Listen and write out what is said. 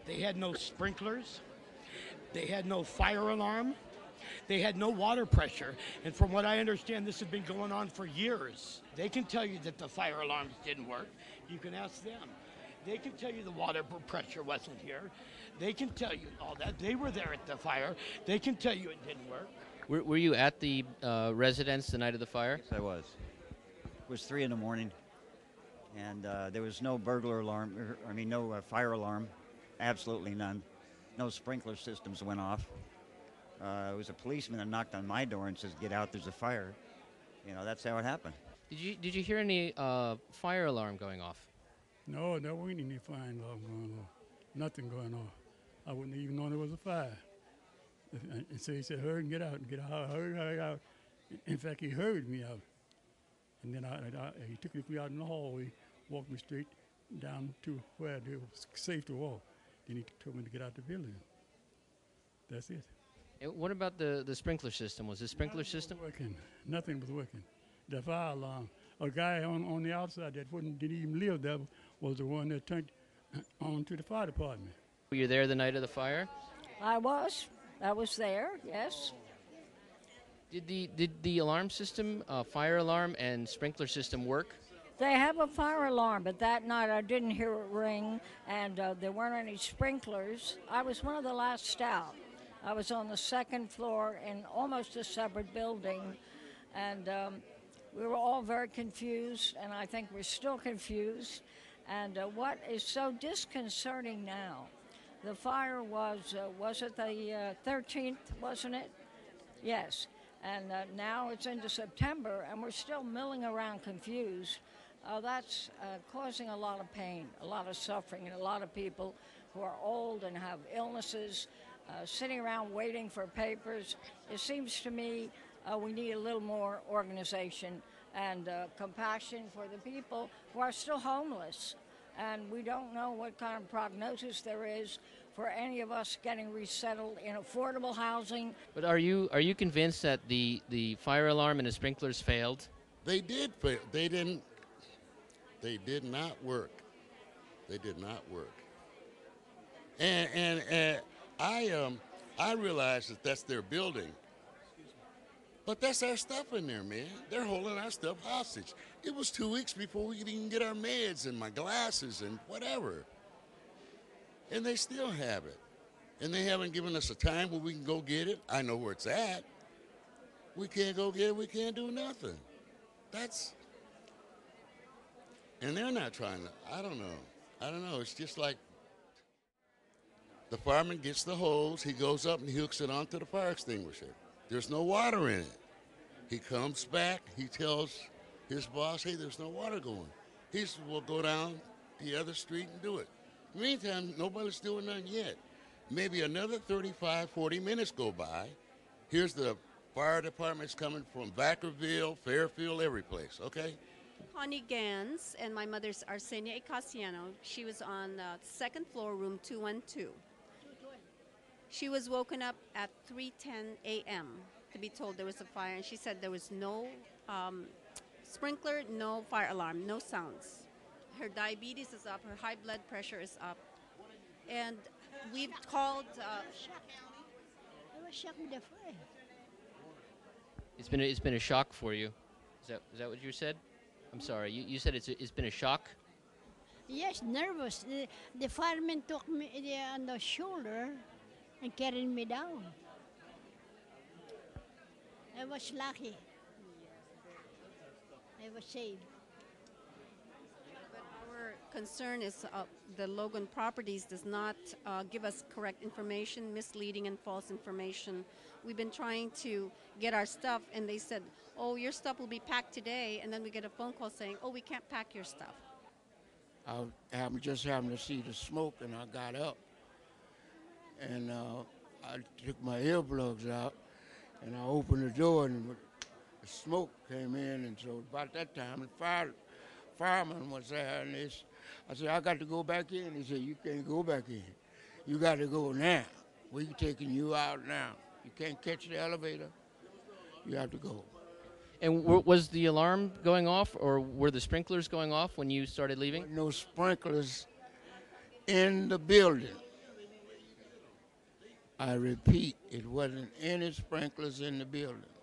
They had no sprinklers. They had no fire alarm. They had no water pressure. And from what I understand, this has been going on for years. They can tell you that the fire alarms didn't work. You can ask them. They can tell you the water pressure wasn't here. They can tell you all that. They were there at the fire. They can tell you it didn't work. Were you at the residence the night of the fire? Yes, I was. It was 3 in the morning, and there was no burglar alarm, no fire alarm, absolutely none. No sprinkler systems went off. It was a policeman that knocked on my door and says, "Get out, there's a fire." You know, that's how it happened. Did you hear any fire alarm going off? No, there wasn't any fire alarm going on. Nothing going on. I wouldn't even know there was a fire. And so he said, "Hurry and get out, hurry out." In fact, he hurried me out. And then he took me out in the hallway, walked me straight down to where it was safe to walk. Then he told me to get out the building. That's it. And what about the sprinkler system? Was the sprinkler system working? Nothing was working. The fire alarm. A guy on the outside that didn't even live there was the one that turned on to the fire department. Were you there the night of the fire? I was there, yes. Did the alarm system, fire alarm and sprinkler system work? They have a fire alarm, but that night I didn't hear it ring, and there weren't any sprinklers. I was one of the last out. I was on the second floor in almost a separate building, and we were all very confused, and I think we're still confused. And what is so disconcerting now, the fire was it the 13th, wasn't it? Yes. And now it's into September, and we're still milling around confused. That's causing a lot of pain, a lot of suffering, and a lot of people who are old and have illnesses sitting around waiting for papers. It seems to me we need a little more organization and compassion for the people who are still homeless. And we don't know what kind of prognosis there is for any of us getting resettled in affordable housing. But are you convinced that the fire alarm and the sprinklers failed? They did fail. They did not work. They did not work. And I realize that that's their building. But that's our stuff in there, man. They're holding our stuff hostage. It was 2 weeks before we could even get our meds and my glasses and whatever. And they still have it. And they haven't given us a time where we can go get it. I know where it's at. We can't go get it. We can't do nothing. And they're not trying to, I don't know. It's just like the fireman gets the hose. He goes up and he hooks it onto the fire extinguisher. There's no water in it. He comes back. He tells his boss, "Hey, there's no water going." He says, "We'll go down the other street and do it." Meantime, nobody's doing nothing yet. Maybe another 35, 40 minutes go by. Here's the fire department's coming from Vacaville, Fairfield, every place, okay? Connie Gans, and my mother's Arsenia Icasiano. She was on the second floor, room 212. She was woken up at 3:10 a.m. to be told there was a fire, and she said there was no sprinkler, no fire alarm, no sounds. Her diabetes is up, her high blood pressure is up, and we've called. It's been a shock for you. Is that what you said? I'm sorry. You said it's been a shock. Yes, nervous. The fireman took me on the shoulder and carried me down. I was lucky. I was saved. But our concern is the Logan Properties does not give us correct information, misleading and false information. We've been trying to get our stuff, and they said, "Oh, your stuff will be packed today," and then we get a phone call saying, "Oh, we can't pack your stuff." I just happened to see the smoke, and I got up, and I took my earplugs out, and I opened the door, and the smoke came in, and so about that time, the fireman was there, and I said, "I got to go back in." He said, "You can't go back in. You got to go now. We're taking you out now. You can't catch the elevator. You have to go." And was the alarm going off, or were the sprinklers going off when you started leaving? No sprinklers in the building. I repeat, it wasn't any sprinklers in the building.